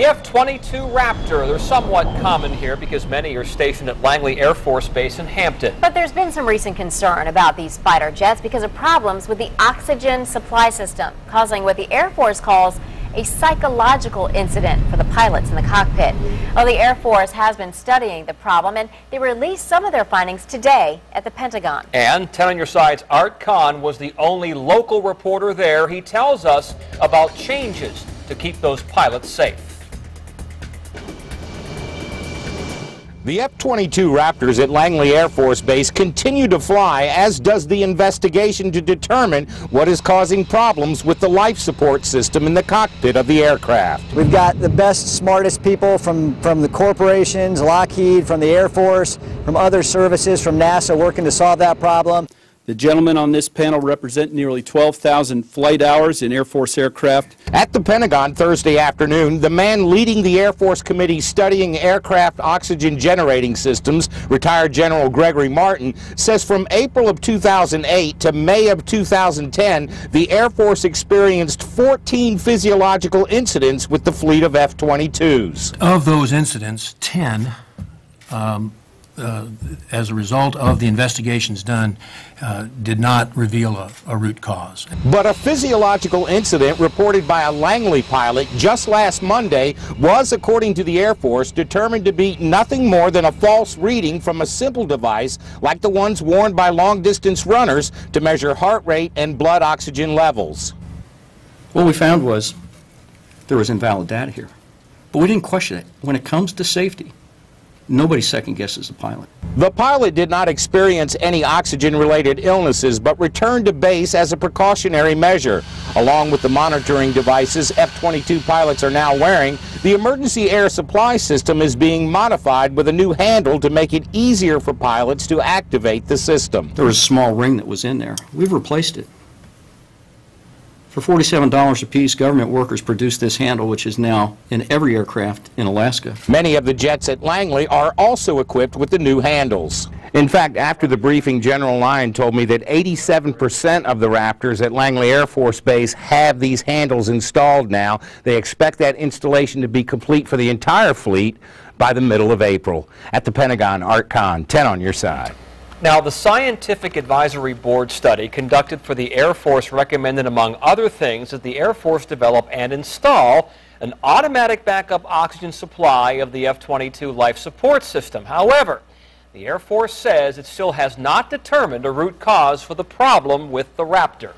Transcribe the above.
F-22 Raptor. They're somewhat common here because many are stationed at Langley Air Force Base in Hampton. But there's been some recent concern about these fighter jets because of problems with the oxygen supply system, causing what the Air Force calls a psychological incident for the pilots in the cockpit. Well, the Air Force has been studying the problem, and they released some of their findings today at the Pentagon. And 10 on your side's Art Kahn was the only local reporter there. He tells us about changes to keep those pilots safe. The F-22 Raptors at Langley Air Force Base continue to fly, as does the investigation to determine what is causing problems with the life support system in the cockpit of the aircraft. We've got the best, smartest people from the corporations, Lockheed, from the Air Force, from other services, from NASA, working to solve that problem. The gentlemen on this panel represent nearly 12,000 flight hours in Air Force aircraft. At the Pentagon Thursday afternoon, the man leading the Air Force committee studying aircraft oxygen generating systems, retired General Gregory Martin, says from April of 2008 to May of 2010, the Air Force experienced 14 physiological incidents with the fleet of F-22s. Of those incidents, 10 as a result of the investigations done, did not reveal a root cause. But a physiological incident reported by a Langley pilot just last Monday was, according to the Air Force, determined to be nothing more than a false reading from a simple device like the ones worn by long-distance runners to measure heart rate and blood oxygen levels. What we found was there was invalid data here, but we didn't question it. When it comes to safety, nobody second-guesses the pilot. The pilot did not experience any oxygen-related illnesses, but returned to base as a precautionary measure. Along with the monitoring devices F-22 pilots are now wearing, the emergency air supply system is being modified with a new handle to make it easier for pilots to activate the system. There was a small ring that was in there. We've replaced it. For $47 apiece, government workers produced this handle, which is now in every aircraft in Alaska. Many of the jets at Langley are also equipped with the new handles. In fact, after the briefing, General Lyon told me that 87% of the Raptors at Langley Air Force Base have these handles installed now. They expect that installation to be complete for the entire fleet by the middle of April. At the Pentagon, Art Kahn, 10 on your side. Now, the Scientific Advisory Board study conducted for the Air Force recommended, among other things, that the Air Force develop and install an automatic backup oxygen supply of the F-22 life support system. However, the Air Force says it still has not determined a root cause for the problem with the Raptor.